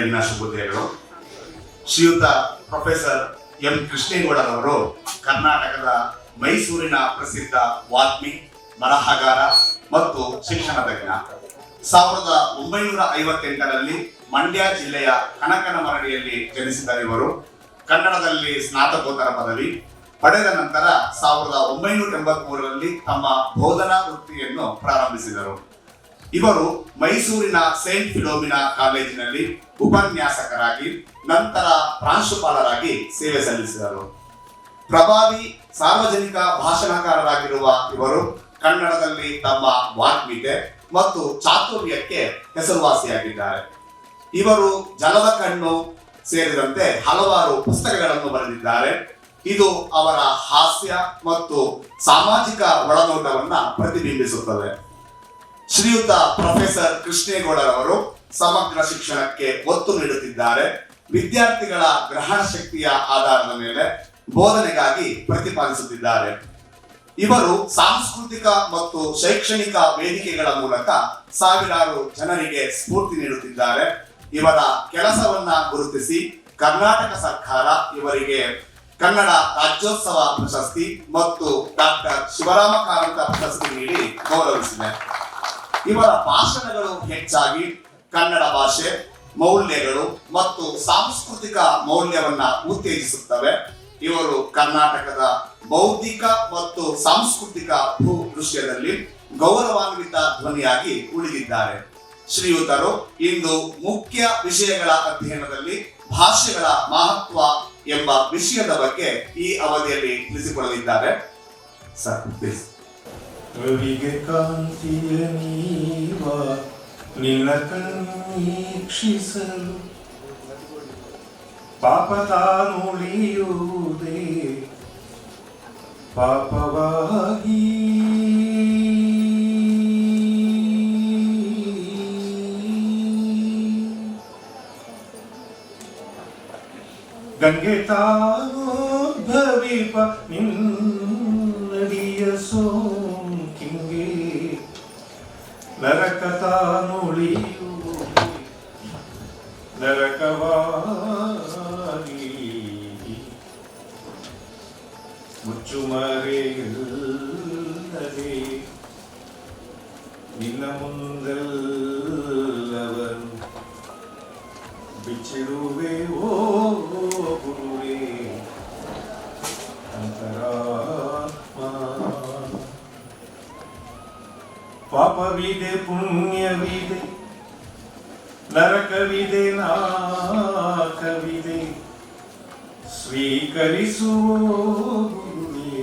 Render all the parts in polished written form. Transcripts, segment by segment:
ಬೆಳಗಿನ ಶುಭೋದಯಗಳು. ಶ್ರೀಯುತ professor M ಕೃಷ್ಣೇಗೌಡರವರು ಕರ್ನಾಟಕದ ಮೈಸೂರಿನ ಪ್ರಸಿದ್ಧ ವಾಗ್ಮಿ, ಬರಹಗಾರ ಮತ್ತು ಶಿಕ್ಷಣ ತಜ್ಞ. 1958ರಲ್ಲಿ ಮಂಡ್ಯ ಜಿಲ್ಲೆಯ ಕನಕನಮರಡಿಯಲ್ಲಿ ಜನಿಸಿದ ಇವರು ಕನ್ನಡದಲ್ಲಿ ಸ್ನಾತಕೋತ್ತರ ಪದವಿ ಪಡೆದ ನಂತರ 1983ರಲ್ಲಿ ತಮ್ಮ ಬೋಧನಾ ವೃತ್ತಿಯನ್ನು ಪ್ರಾರಂಭಿಸಿದರು. ಇವರು ಮೈಸೂರಿನ ಸೇಂಟ್ ಫಿಲೋಮಿನಾ ಕಾಲೇಜಿನಲ್ಲಿ ಉಪನ್ಯಾಸಕರಾಗಿ ನಂತರ ಪ್ರಾಂಶುಪಾಲರಾಗಿ ಸೇವೆ ಸಲ್ಲಿಸಿದರು. ಪ್ರಭಾವಿ ಸಾರ್ವಜನಿಕ ಭಾಷಣಕಾರರಾಗಿರುವ ಇವರು ಕನ್ನಡದಲ್ಲಿ ತಮ್ಮ ವಾಗ್ಮಿತೆ ಮತ್ತು ಚಾತುರ್ಯಕ್ಕೆ ಹೆಸರುವಾಸಿಯಾಗಿದ್ದಾರೆ. ಇವರು ಜಲದ ಕಣ್ಣು ಸೇರಿದಂತೆ ಹಲವಾರು ಪುಸ್ತಕಗಳನ್ನು ಬರೆದಿದ್ದಾರೆ. ಇದು ಅವರ ಹಾಸ್ಯ ಮತ್ತು ಸಾಮಾಜಿಕ ಒಳನೋಟವನ್ನ ಪ್ರತಿಬಿಂಬಿಸುತ್ತದೆ. ಶ್ರೀಯುತ ಪ್ರೊಫೆಸರ್ ಕೃಷ್ಣೇಗೌಡರವರು ಸಮಗ್ರ ಶಿಕ್ಷಣಕ್ಕೆ ಒತ್ತು ನೀಡುತ್ತಿದ್ದಾರೆ. ವಿದ್ಯಾರ್ಥಿಗಳ ಗ್ರಹಣ ಶಕ್ತಿಯ ಆಧಾರದ ಮೇಲೆ ಬೋಧನೆಗಾಗಿ ಪ್ರತಿಪಾದಿಸುತ್ತಿದ್ದಾರೆ. ಇವರು ಸಾಂಸ್ಕೃತಿಕ ಮತ್ತು ಶೈಕ್ಷಣಿಕ ವೇದಿಕೆಗಳ ಮೂಲಕ ಸಾವಿರಾರು ಜನರಿಗೆ ಸ್ಫೂರ್ತಿ ನೀಡುತ್ತಿದ್ದಾರೆ. ಇವರ ಕೆಲಸವನ್ನ ಗುರುತಿಸಿ ಕರ್ನಾಟಕ ಸರ್ಕಾರ ಇವರಿಗೆ ಕನ್ನಡ ರಾಜ್ಯೋತ್ಸವ ಪ್ರಶಸ್ತಿ ಮತ್ತು ಡಾಕ್ಟರ್ ಶಿವರಾಮ ಕಾರಂತ ಪ್ರಶಸ್ತಿ ನೀಡಿ ಗೌರವಿಸಿದೆ. ಇವರ ಭಾಷಣಗಳು ಹೆಚ್ಚಾಗಿ ಕನ್ನಡ ಭಾಷೆ, ಮೌಲ್ಯಗಳು ಮತ್ತು ಸಾಂಸ್ಕೃತಿಕ ಮೌಲ್ಯವನ್ನ ಉತ್ತೇಜಿಸುತ್ತವೆ. ಇವರು ಕರ್ನಾಟಕದ ಬೌದ್ಧಿಕ ಮತ್ತು ಸಾಂಸ್ಕೃತಿಕ ಭೂದೃಶ್ಯದಲ್ಲಿ ಗೌರವಾನ್ವಿತ ಧ್ವನಿಯಾಗಿ ಉಳಿದಿದ್ದಾರೆ. ಶ್ರೀಯುತರು ಇಂದು ಮುಖ್ಯ ವಿಷಯಗಳ ಅಧ್ಯಯನದಲ್ಲಿ ಭಾಷೆಗಳ ಮಹತ್ವ ಎಂಬ ವಿಷಯದ ಬಗ್ಗೆ ಈ ಅವಧಿಯಲ್ಲಿ ತಿಳಿಸಿಕೊಳ್ಳಲಿದ್ದಾರೆ. Sir, please. ರವಿಗೆ ಕಾಂತಿಯ ನೀವ ನಿನ್ನ ಕಣ್ಣೀಕ್ಷಿಸಲು ಪಾಪ ತಾನುಳಿಯುವುದೇ ಪಾಪವಾಗಿ ಗಂಗೆ ತಾನೋದ್ಭವಿಪ ನಿನ್ನಡಿಯ ಸೋಂಕಿಂಗೆ ನರಕ ತಾನುಳಿಯುವುದೇ ನರಕವಾಗಿ ಮುಚ್ಚುಮರೆಯಿಲ್ಲದೆ ನಿನ್ನ ಮುಂದೆಲ್ಲವರು ಬಿಚ್ಚಿಡುವೆ ಓ ಗುರುವೇ ಅಂತರಾತ್ಮ. ಪಾಪವಿದೆ, ಪುಣ್ಯವಿದೆ, ನರಕವಿದೆ, ನಾಕವಿದೆ, ಸ್ವೀಕರಿಸುವ ಗುರುವೇ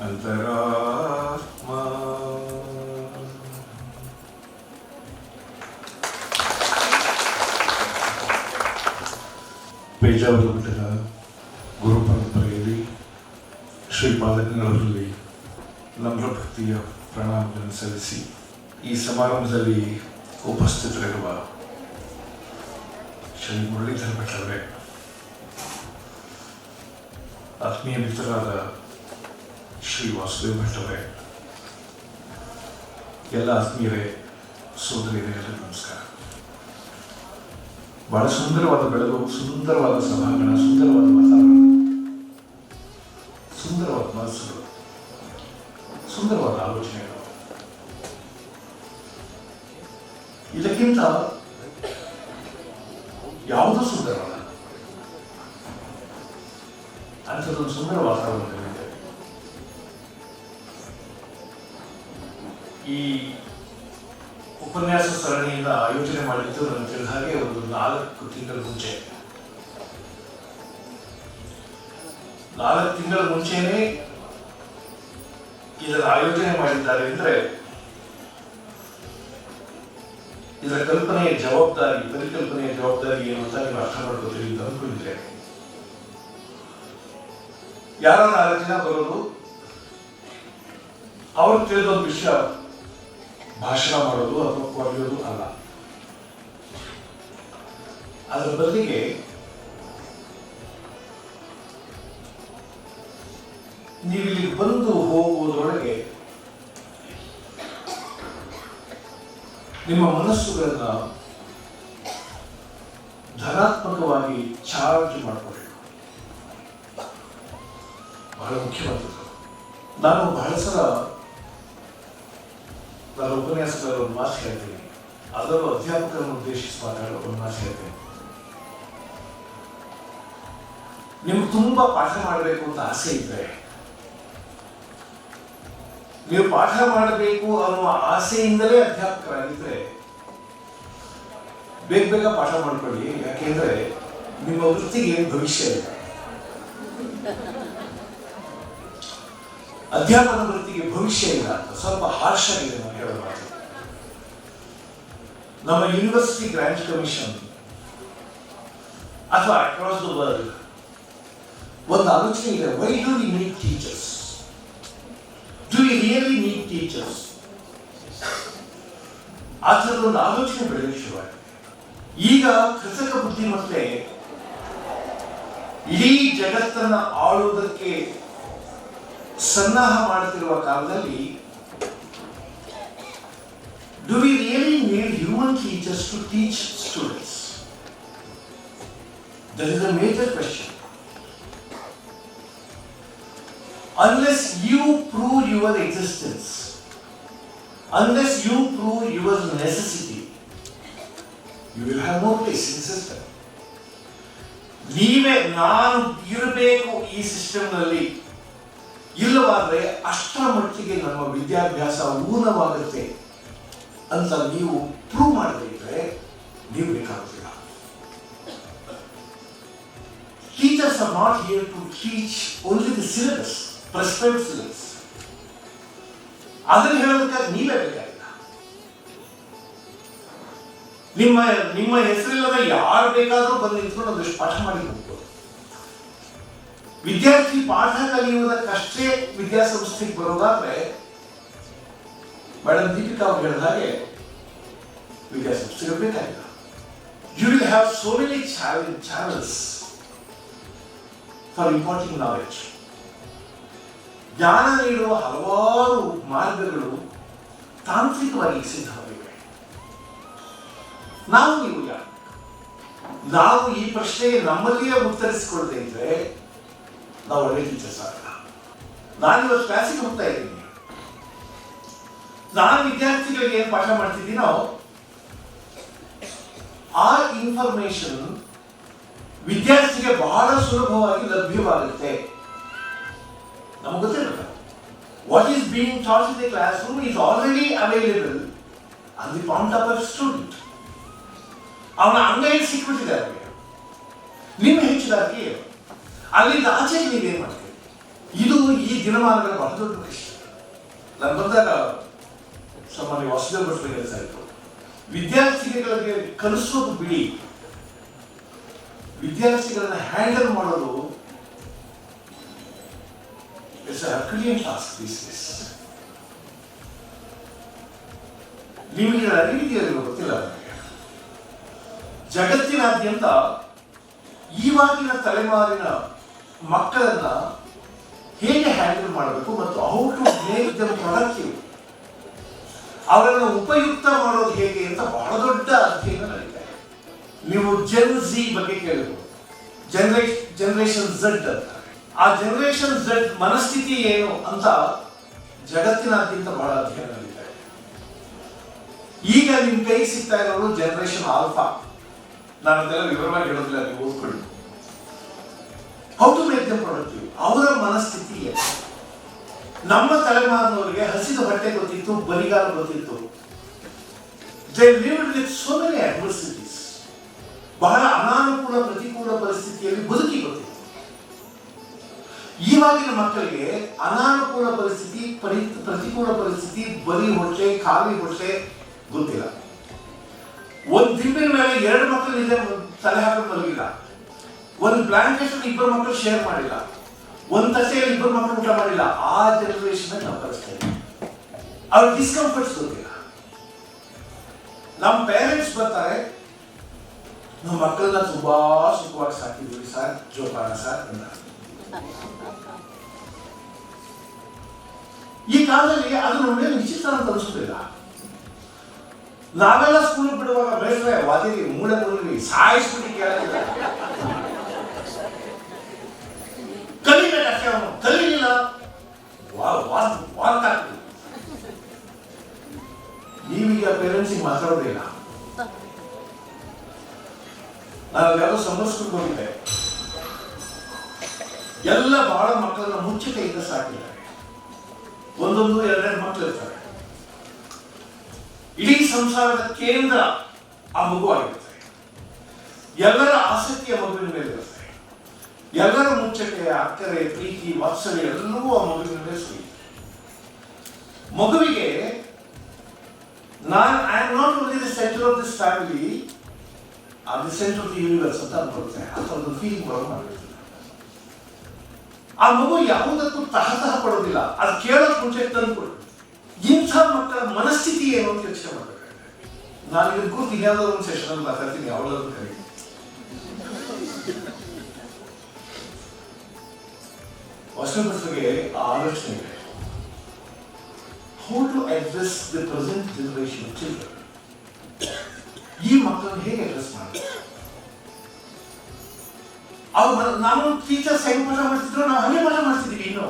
ಅಂತರಾತ್ಮ. ಪೇಜಾವರ ಮಠದ ಗುರು ಪರಂಪರೆಯಲ್ಲಿ ಶ್ರೀಪಾದಗಳಲ್ಲಿ ನಮ್ರ ಭಕ್ತಿಯ ಪ್ರಣಾಮಗಳನ್ನು ಸಲ್ಲಿಸಿ ಈ ಸಮಾರಂಭದಲ್ಲಿ ಉಪಸ್ಥಿತರಿರುವ ಶ್ರೀ ಮುರಳೀಧರ ಭಟ್ ಅವರೇ, ಆತ್ಮೀಯ ಮಿತ್ರರಾದ ಶ್ರೀ ವಾಸುದೇವ ಭಟ್ ಅವರೇ, ಎಲ್ಲ ಆತ್ಮೀಯರೇ, ಸೋದರಿಯರೇ, ನಮಸ್ಕಾರ. ಬಹಳ ಸುಂದರವಾದ ಬೆಳಕು, ಸುಂದರವಾದ ಸಭಾಂಗಣ, ಸುಂದರವಾದ ವಾತಾವರಣ, ಸುಂದರವಾದ ಮನಸ್ಸುಗಳು, ಸುಂದರವಾದ ಆಲೋಚನೆಗಳು. ಇದಕ್ಕಿಂತ ಯಾವುದೂ ಸುಂದರವಲ್ಲ. ಅಂಥದ್ದೊಂದು ಸುಂದರ ವಾತಾವರಣದಲ್ಲಿದೆ. ಈ ಉಪನ್ಯಾಸ ಸರಣಿಯಿಂದ ಆಯೋಜನೆ ಮಾಡಿದ್ದು ನನಗೆ ತಿಳಿದ ಹಾಗೆ ಒಂದು 4 ತಿಂಗಳ ಮುಂಚೆ. 4 ತಿಂಗಳ ಮುಂಚೆನೇ ಇದರ ಆಯೋಜನೆ ಮಾಡಿದ್ದಾರೆ ಅಂದ್ರೆ ಇದರ ಕಲ್ಪನೆಯ ಜವಾಬ್ದಾರಿ, ಪರಿಕಲ್ಪನೆಯ ಜವಾಬ್ದಾರಿ ಏನು ಅಂತ ನೀವು ಅರ್ಥ ಮಾಡ್ಕೋತೀರಿ ಅಂತ ಅಂದ್ಕೊಂಡಿದ್ರೆ, ಯಾರೋ 4 ಜನ ಬರೋದು, ಅವ್ರು ತಿಳಿದೊಂದು ವಿಷಯ ಭಾಷಣ ಮಾಡೋದು ಅಥವಾ ಬರೆಯೋದು ಅಲ್ಲ. ಅದರ ಬದಲಿಗೆ ನೀವಿಲ್ಲಿ ಬಂದು ಹೋಗುವುದರೊಳಗೆ ನಿಮ್ಮ ಮನಸ್ಸುಗಳನ್ನ ಧನಾತ್ಮಕವಾಗಿ ಚಾರ್ಜ್ ಮಾಡ್ಕೋಬೇಕು. ಬಹಳ ಮುಖ್ಯವಾದದ್ದು. ನಾನು ಬಹಳ ಸಲ ನಾನು ಉಪನ್ಯಾಸದಲ್ಲಿ ಒಂದು ಮಾತು ಹೇಳ್ತೀನಿ, ಅದರಲ್ಲೂ ಅಧ್ಯಾಪಕರನ್ನು ಉದ್ದೇಶಿಸಿ ಮಾತಾಡೋ ಒಂದು ಮಾತು ಹೇಳ್ತೀನಿ. ನಿಮ್ಗೆ ತುಂಬಾ ಪಾಠ ಮಾಡಬೇಕು ಅಂತ ಆಸೆ ಇದ್ರೆ, ನೀವು ಪಾಠ ಮಾಡಬೇಕು ಅನ್ನುವ ಆಸೆಯಿಂದಲೇ ಅಧ್ಯಾಪಕರಾಗಿದ್ರೆ ಬೇಗ ಬೇಗ ಪಾಠ ಮಾಡ್ಕೊಳ್ಳಿ. ಯಾಕೆಂದ್ರೆ ನಿಮ್ಮ ವೃತ್ತಿಗೆ ಭವಿಷ್ಯ ಇಲ್ಲ. ಅಧ್ಯಾಪನ ವೃತ್ತಿಗೆ ಭವಿಷ್ಯ ಇಲ್ಲ ಅಂತ ಸ್ವಲ್ಪ ಹಾರ್ಷ್ ಆಗಿದೆ ನಾನು ಹೇಳೋ ಮಾತು. ನಮ್ಮ ಯೂನಿವರ್ಸಿಟಿ ಗ್ರಾಂಟ್ ಕಮಿಷನ್ ಅಥವಾ ಅಕ್ರಾಸ್ ದ ವರ್ಲ್ಡ್ ಒಂದು ಆಲೋಚನೆ ಇದೆ. Why do we need teachers? Do we really need teachers? ಆ ಥರದ ಒಂದು ಆಲೋಚನೆ ಬೆಳೆಯಲು ಶುರುವಾಗಿದೆ. ಈಗ ಕೃತಕ ಬುದ್ಧಿಮತ್ತೆ ಇಡೀ ಜಗತ್ತನ್ನ ಆಳುವುದಕ್ಕೆ ಸನ್ನಾಹ ಮಾಡುತ್ತಿರುವ ಕಾಲದಲ್ಲಿ do we really need human teachers to teach students? That is a major question. Unless you prove your existence, unless you prove your necessity, you will have no place in the system. ನೀವೇ ನಾನು ಇರಬೇಕು ಈ ಸಿಸ್ಟಮ್ನಲ್ಲಿ, ಇಲ್ಲವಾದ್ರೆ ಅಷ್ಟರ ಮಟ್ಟಿಗೆ ನಮ್ಮ ವಿದ್ಯಾಭ್ಯಾಸ ಊನವಾಗುತ್ತೆ ಅಂತ ನೀವು ಪ್ರೂವ್ ಮಾಡದಿದ್ರೆ ನೀವು ಬೇಕಾಗುತ್ತಿಲ್ಲ. Teachers are not here to teach only the syllabus, prescribed syllabus. ಅದನ್ನು ಹೇಳೋದಕ್ಕಾಗಿ ನೀವೇ ಬೇಕಾಗಿಲ್ಲ. ನಿಮ್ಮ ಹೆಸರಿಲ್ಲದ ಯಾರು ಬೇಕಾದರೂ ಬಂದು ನಿಂತ್ಕೊಂಡು ಒಂದಷ್ಟು ಪಾಠ ಮಾಡಿ ಹೋಗ್ಬೋದು. ವಿದ್ಯಾರ್ಥಿ ಪಾಠ ಕಲಿಯುವುದಕ್ಕಷ್ಟೇ ವಿದ್ಯಾಸಂಸ್ಥೆಗೆ ಬರೋದಾದ್ರೆ ಮೇಡಮ್ ದೀಪಿಕಾ ಅವರು ಹೇಳಿದ ಹಾಗೆ ವಿದ್ಯಾಸಂಸ್ಥೆಗಳು ಬೇಕಾಗಿಲ್ಲ. You will have so many channels for imparting knowledge. ಜ್ಞಾನ ನೀಡುವ ಹಲವಾರು ಮಾರ್ಗಗಳು ತಾಂತ್ರಿಕವಾಗಿ ಸಿದ್ಧವಾಗಿವೆ. ನಾವು ಈ ಪ್ರಶ್ನೆಗೆ ನಮ್ಮಲ್ಲಿಯೇ ಉತ್ತರಿಸಿಕೊಳ್ಳದೆ ಇದ್ರೆ ನಾವು ಒಳ್ಳೆ ಟೀಚರ್ಸ್ ಆಗಲ್ಲ. ನಾನು ಇವತ್ತು ಕ್ಲಾಸಿಗೆ ಹೋಗ್ತಾ ಇದ್ದೀನಿ. ನಾನು ವಿದ್ಯಾರ್ಥಿಗಳಿಗೆ ಏನು ಪಾಠ ಮಾಡ್ತಿದ್ದೀನೋ ಆ ಇನ್ಫಾರ್ಮೇಶನ್ ವಿದ್ಯಾರ್ಥಿಗೆ ಬಹಳ ಸುಲಭವಾಗಿ ಲಭ್ಯವಾಗುತ್ತೆ. ನಮಗೆ ಗೊತ್ತಿರಲ್ಲ. What is being taught in the class room is already available on the point of a student. ಅವನ ಅಂಗೈಯಲ್ಲಿ ಸಿಕ್ಬಿಟ್ಟಿದೆ ಅವರಿಗೆ. ನಿಮ್ಮ ಹೆಚ್ಚುದಾಗಿ ಅಲ್ಲಿಂದ ಆಚೆಗೆ ನೀವೇನು ಮಾಡ್ತೀವಿ? ಇದು ಈ ದಿನಮಾನಗಳ ಬಹಳ ದೊಡ್ಡ ವಿಷಯ. ನಾನು ಬಂದಾಗ ಸಾಮಾನ್ಯ ವಾಸುದೇವ ಭಟ್ರು ಕೆಲಸ ಇತ್ತು. ವಿದ್ಯಾರ್ಥಿಗಳಿಗೆ ಕಲಿಸೋದು ಬಿಡಿ, ವಿದ್ಯಾರ್ಥಿಗಳನ್ನ ಹ್ಯಾಂಡಲ್ ಮಾಡೋದು it's a Herculean task these days. ನಿಮಗೆ ಅರಿವಿದೆಯೋ ಗೊತ್ತಿಲ್ಲ. ಜಗತ್ತಿನಾದ್ಯಂತ ಈವಾಗಿನ ತಲೆಮಾರಿನ ಮಕ್ಕಳನ್ನ ಹೇಗೆ ಹ್ಯಾಂಡಲ್ ಮಾಡಬೇಕು ಮತ್ತು how to make them productive, ಅವರನ್ನು ಉಪಯುಕ್ತ ಮಾಡೋದು ಹೇಗೆ ಅಂತ ಬಹಳ ದೊಡ್ಡ ಅಧ್ಯಯನ ನಡೀತಾ ಇದೆ. ನೀವು ಜೆನ್ ಝಿ ಬಗ್ಗೆ ಕೇಳಬಹುದು. ಜನರೇಷನ್ ಝೆಡ್ ಅಂತ. ಆ ಜನರೇಷನ್ ಝೆಡ್ ಮನಸ್ಥಿತಿ ಏನು ಅಂತ ಜಗತ್ತಿನಾದ್ಯಂತ ಬಹಳ ಅಧ್ಯಯನ ನಡೀತಾ ಇದೆ. ಈಗ ನಿಮ್ ಕೈ ಸಿಗ್ತಾ ಇರೋದು ಜನರೇಷನ್ ಆಲ್ಫಾ. ನಾನು ಅದೆಲ್ಲ ವಿವರವಾಗಿ ಹೇಳೋದಿಲ್ಲ, ನೀವು ಓದ್ಕೊಳ್ಳಿ. How to make them productive, ಅವರ ಮನಸ್ಥಿತಿ ಏನು? ನಮ್ಮ ತಲೆಮಾರಿನವರಿಗೆ ಹಸಿದ ಹೊಟ್ಟೆ ಗೊತ್ತಿತ್ತು, ಬರಿಗಾಲ ಗೊತ್ತಿತ್ತು. They lived with so many adversities. ಬಹಳ ಅನಾನುಕೂಲ ಪ್ರತಿಕೂಲ ಪರಿಸ್ಥಿತಿಯಲ್ಲಿ ಬದುಕಿ ಗೊತ್ತಿತ್ತು. ಈವಾಗಿನ ಮಕ್ಕಳಿಗೆ ಅನಾನುಕೂಲ ಪರಿಸ್ಥಿತಿ, ಪ್ರತಿಕೂಲ ಪರಿಸ್ಥಿತಿ, ಬರಿ ಹೊಟ್ಟೆ, ಖಾಲಿ ಹೊಟ್ಟೆ ಗೊತ್ತಿಲ್ಲ. ಒಂದು ದಿಂಬಿನ ಮೇಲೆ 2 ಮಕ್ಕಳು ನಿದ್ದೆ ತಲೆ ಹಾಕೊಂಡು ಮಲಗಿಲ್ಲ. ಒಂದು ಬ್ಲಾಂಕೆಟ್ 2 ಮಕ್ಕಳು ಶೇರ್ ಮಾಡಿಲ್ಲ. ಒಂದು ತಸೆಯಲ್ಲಿ 2 ಮಕ್ಕಳು ಊಟ ಮಾಡಿಲ್ಲ. ಆ ಜನರೇಷನ್ ನಾವು ಕಳಿಸ್ತೇವೆ. ಅವ್ರ ಡಿಸ್ಕಂಫರ್ಟ್ಸ್ ಗೊತ್ತಿಲ್ಲ. ನಮ್ಮ ಪೇರೆಂಟ್ಸ್ ಬರ್ತಾರೆ, ನಮ್ಮ ಮಕ್ಕಳನ್ನ ತುಂಬಾ ಸುಖವಾಗಿ ಸಾಕಿದ್ವಿ ಸರ್, ಜೋಪಾನ ಸರ್ ಅಂತ. ಈ ಕಾಲದಲ್ಲಿ ಅದು ನಮಗೆ ವಿಚಿತ್ರ ಅಂತ ಅನಿಸೋದಿಲ್ಲ. ನಾವೆಲ್ಲ ಸ್ಕೂಲ್ ಬಿಡುವಾಗ ಬೇರೆ ವಾದಿರಿ ಮೂಳೆ ಮುರುಗಿ ಸಾಯಿಸ್ಬಿಟ್ಟು ಕೇಳಿಲ್ಲ, ಕಲಿಬೇಕಷ್ಟೇ. ಅವನು ಕಲೀಲಿಲ್ಲ, ವಾಲ್ತಾಗ್ತದೆ. ನೀವೀಗ ಪೇರೆಂಟ್ಸಿಗೆ ಮಾತಾಡೋದಿಲ್ಲ. ನಾನು ಯಾರೋ ಸಂಬಂಧಿಸ್ಕೊಂಡು ಹೋಗಿದ್ದೆ, ಎಲ್ಲ ಬಹಳ ಮಕ್ಕಳನ್ನ ಮುಚ್ಚ ಕೈಯಿಂದ ಸಾಕಿದ್ದಾರೆ. ಒಂದೊಂದು ಎರಡೆರಡು ಮಕ್ಕಳು ಇರ್ತಾರೆ. ಇಡೀ ಸಂಸಾರದ ಕೇಂದ್ರ ಆ ಮಗು ಆಗಿರುತ್ತೆ. ಎಲ್ಲರ ಆಸಕ್ತಿಯ ಮಗುವಿನ ಮೇಲೆ ಇರುತ್ತೆ. ಎಲ್ಲರ ಮುಚ್ಚಕ್ಕೆ ಅಕ್ಕರೆ, ಪ್ರೀತಿ, ವಾತ್ಸಲ್ಯ ಎಲ್ಲವೂ ಆ ಮಗುವಿನ ಮೇಲೆ ಸುರಿಯುತ್ತೆ. ಮಗುವಿಗೆ I am not only the centre of this family, the centre of the universe ಅಂತ ಅನ್ಕೊಳ್ತೇನೆ. ಆ ಥರದ್ದು ಫೀಲಿಂಗ್ ಬರೋದು. ಆ ಮಗು ಯಾವುದಕ್ಕೂ ತಹತಹ ಪಡೋದಿಲ್ಲ. ಅದು ಕೇಳೋಕ್ ಮುಂಚೆ ತಂದುಕೊಡು. ಇಂಥ ಮಕ್ಕಳ ಮನಸ್ಥಿತಿ ಏನು ಅಂತ ಯೋಚನೆ ಮಾಡಬೇಕಾಗುತ್ತೆ. ನಾನು ಇದನ್ನು ಕೂತು ಯಾವುದಾದ್ರು ಒಂದು ಸೆಷನ್ ಮಾತಾಡ್ತೀನಿ, ಯಾವ್ದಾದ್ರು ಕರೆ. ಹೊಸಬರಿಗೆ ಆ ಆಲೋಚನೆ ಇದೆ. How to address the present generation children. ಈ ಮಕ್ಕಳನ್ನು ಹೇಗೆ ಅಡ್ರೆಸ್ ಮಾಡಬೇಕು? ಅವ್ರು ನಾವು ಟೀಚರ್ಸ್ ಹೆಂಗ್ ಪಾಠ ಮಾಡ್ತಿದ್ರು ನಾವು ಹಂಗೆ ಪಾಠ ಮಾಡ್ತಿದ್ದೀವಿ ಇನ್ನು,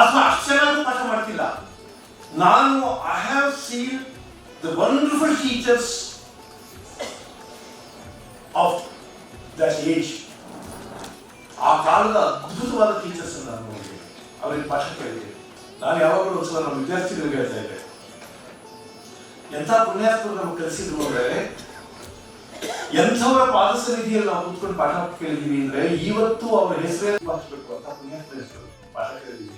ಅಥವಾ ಅಷ್ಟು ಚೆನ್ನಾಗೂ ಪಾಠ ಮಾಡ್ತಿಲ್ಲ. ನಾನು I have seen the wonderful teachers of that age. ಆ ಕಾಲದ ಅದ್ಭುತವಾದ ಟೀಚರ್ಸ್ ನಾನು ನೋಡಿದ್ದೀನಿ, ಅವರಿಗೆ ಪಾಠ ಕೇಳಿದ್ದೀನಿ. ನಾನು ಯಾವಾಗಲೂ ಒಂದ್ಸಲ ನಮ್ಮ ವಿದ್ಯಾರ್ಥಿಗಳಿಗೆ ಹೇಳ್ತಾ ಇದ್ದೆ, ಎಂಥ ಪುಣ್ಯಾತ್ಮರು ನಮ್ಗೆ ಕಲಿಸಿದ್ರು ಅಂದ್ರೆ, ಎಂಥವರ ಪಾದ ಸನ್ನಿಧಿಯಲ್ಲಿ ನಾವು ಕೂತ್ಕೊಂಡು ಪಾಠ ಕೇಳಿದೀವಿ ಅಂದ್ರೆ ಇವತ್ತು ಅವರ ಹೆಸರೇ ಮಾಡಿಸ್ಬೇಕು ಅಂತ ಪುಣ್ಯಾತ್ಮ ಹೆಸರು ಪಾಠ ಕೇಳಿದೀವಿ.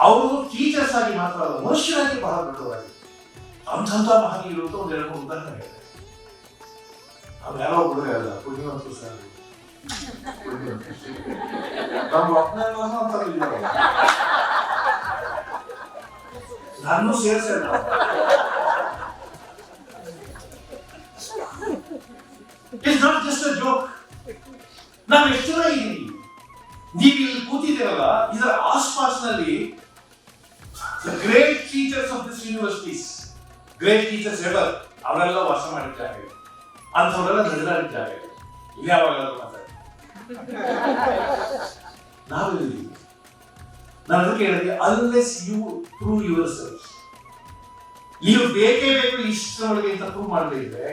ಅವರು ಟೀಚರ್ಸ್ ಆಗಿ ಮಾತ್ರ ಅಲ್ಲ, ಮನುಷ್ಯರಾಗಿ ಬಹಳ ದೊಡ್ಡದಾಗಿ ಅಂಥ ಮಹನೀಯರು ಒಂದೆರಡು ಮೂರು ಉದಾಹರಣೆ ಇದೆ. ಅವ್ರು ಯಾರೋ ಹುಡುಗ ಅಲ್ಲ, ಪುಣ್ಯವಂತರು ಸರ್. ನಮ್ಮ ಅಂತ ನಾನು ಸೇರಿಸಲ್ಲ. It's not just a joke. ನಾವು ಎಷ್ಟು ಜನ ಇದ್ದೀವಿ, ನೀವು ಇಲ್ಲಿ ಕೂತಿದ್ದೀರಲ್ಲ, ಇದರ ಆಸ್ಪಾಸ್ನಲ್ಲಿ the great teachers of this universities, great teachers ever, ಅವರೆಲ್ಲ ವಾಸ ಮಾಡಿದ್ದಾರೆ, ಅಂಥವರೆಲ್ಲ ನಡೆದಾಡಿದ್ದಾರೆ. ಇಲ್ಲಿ ಯಾವಾಗಲಾದ್ರೂ ಮಾತಾಡಿ ನಾವೆಲ್ಲಿದ್ದೀವಿ? ನಾನು ಅದಕ್ಕೆ ಹೇಳಿದೆ, unless you prove yourself, ನೀವು ಬೇಕೇ ಬೇಕು ಇಷ್ಟರೊಳಗೆ ಅಂತ ಪ್ರೂವ್ ಮಾಡದೇ ಇದ್ರೆ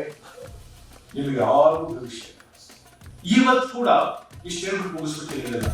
ನಿಮಗೆ ಯಾರಿಗೂ ಭವಿಷ್ಯ. ಇವತ್ತು ಕೂಡ ಇಷ್ಟು ಹೇಳ್ಬಿಟ್ಟು ಮುಗಿಸ್ಬಿಟ್ಟಿರಲಿಲ್ಲ.